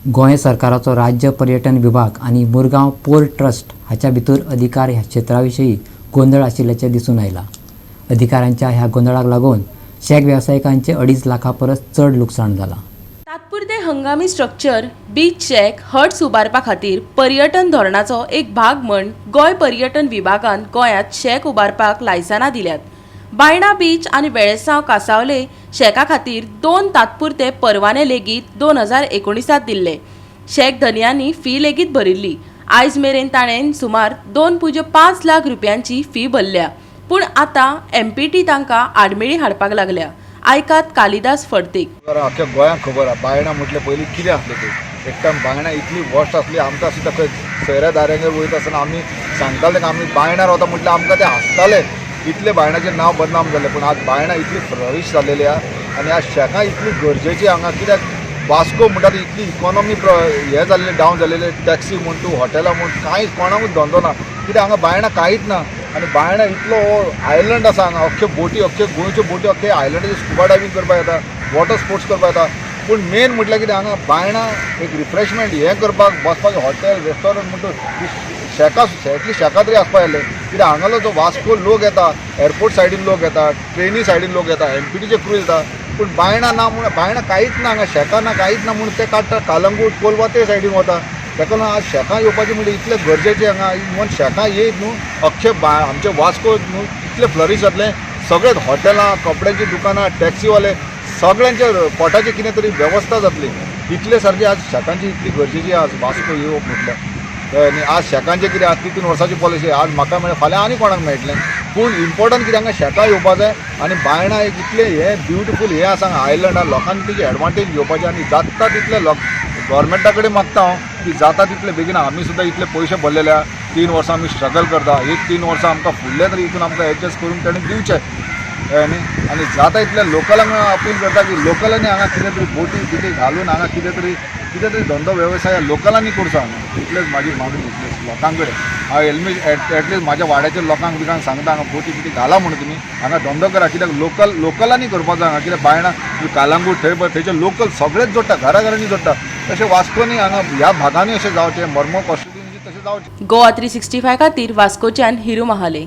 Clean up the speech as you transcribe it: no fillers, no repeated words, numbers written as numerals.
गोंय सरकाराचो राज्य पर्यटन विभाग आणि मुरगांव पोर्ट ट्रस्ट हाच्या भितर अधिकार ह्या क्षेत्राविषयी गोंधळ आशिल्ल्याचे दिसून आयला। अधिकाऱ्यांच्या ह्या गोंधळाक लागून शेक व्यावसायिकांचे 2.5 लाखा परस चड लुकसाण जाला। तात्पुरते हंगामी स्ट्रक्चर बीच शेक हट्स उबारपा खातीर पर्यटन धोरणाचो एक भाग म्हण गोंय पर्यटन विभागान गोंयांत शेक उबारपाक लायसनां दिल्यात। बायणा बीच आणि वेळेसांव कासावले शेका खातीर 2 तात्पुरते परवाने लेगीत 2019 दिल्ले। शेक धनियांनी फी लेगीत भरिल्ली। आयज मेरेन ताणें सुमार 2.5 लाख रुपयांची फी भरल्या, पूण आतां MPT तांकां आडमेळी हाडपाक लागल्या। आयकात कालिदास फडतीक। अख्ख्या गोंयांक खबर आहा बायणा म्हटलें पयलीं कितें आसलें तें। एक टायम बायणा इतली वर्स्ट आसली, आमकां सुद्दां खंय सयऱ्या दाऱ्यांगेर वयता आसतना आमी सांगताले की आमी बायणार वता म्हटल्यार आमकां ते हांसताले। इतले बायणाचें नांव बदनाम जालें, पूण आज बायणा इतली फ्लरिश जालेली आहा आनी आज शेकां इतली गरजेची हांगा। कित्याक वास्को म्हणटा ती इतली इकॉनॉमी हें जालेलें डावन जालेलें, टॅक्सी म्हण तूं हॉटेलां म्हण कांय कोणाकूच धंदो ना। कित्याक हांगा बायणा कांयच ना आनी बायणा इतलो आयलंड आसा हांगा। अख्ख्यो बोटी, अख्ख्यो गोंयच्यो बोटी अख्खे आयलंडाचेर स्कुबा डायवींग करपाक येता, वॉटर स्पोर्ट्स करपाक येता। पूण मेन म्हटल्यार कितें हांगा बायणा एक रिफ्रेशमेंट हें करपाक बसपाक हॉटेल रेस्टॉरंट म्हणटा शेकां एटलीस्ट शेकां तरी आसपाक जाय। कित्याक हांगालो जो वास्को लोक येता, एअरपोर्ट सायडीन लोक येता, ट्रेनी सायडीन लोक येता, MPTचे क्रू येता, पूण बायणा ना म्हूण बायणा कांयच ना हांगा, शेकां ना कांयच ना म्हणून ते काडटा कालंगूट कोलवा ते सायडीन वता। ताका लागून आज शेकां येवपाचें म्हणजे इतलें गरजेचें हांगा। इवन शेकां येयत न्हू अख्खे आमचे वास्को न्हू इतलें फ्लरीश जातलें। सगळे हॉटेलां, कपड्यांची दुकानां, टॅक्सीवाले सगळ्यांचे पोटाची कितें तरी वेवस्था जातली। इतले सारकी आज शेकांची इतली गरजेची आज वास्को येवप म्हटल्यार। आनी आज शेकांचें कितें आज 3 वर्सांची पॉलिसी आज म्हाका मेळ्ळें, फाल्यां आनी कोणाक मेळटलें। पूण इम्पॉर्टंट कितें हांगा शेकां येवपा जाय आनी बायणा एक इतलें हें ब्युटिफूल हें आसा हांगा आयलंड आहा, लोकांनी तेजी एडवांटेज घेवपाची आनी जाता तितलें गव्हर्मेंटा कडेन मागता हांव की जाता तितले बेगीन आमी सुद्दां इतले पयशे भरलेले आहा, 3 वर्सां आमी स्ट्रगल करता, एक 3 वर्सां आमकां फुडले तरी हितून आमकां एडजस्ट करून ताणें दिवचें आनी जाता इतल्या लोकलांक अपील करता की लोकलांनी हांगा कितें तरी बोटी कितें घालून हांगा कितें तरी धंदो वेवसाय लोकलांनी करचो हांगा। इतलेंच म्हाजी मागणी इतलेंच लोकां कडेन हांव एटलीस्ट म्हाज्या वाड्याच्या लोकांक बिकांक सांगता हांगा बोटी कितें घाला म्हणून तुमी हांगा धंदो करा। कित्याक लोकलांनी करपाक जाय हांगा। कित्याक बायणा कालंगूट थंय पळय थंयचे लोकल सगळेच जोडटा, घराघरांनी जोडटा। तशें वास्कोनी हांगा ह्या भागांनी अशें जावचें, मर्मो कॉस्टिनी तशें जावचें। गोवा 365 खातीर वास्कोच्यान हिरू महाले।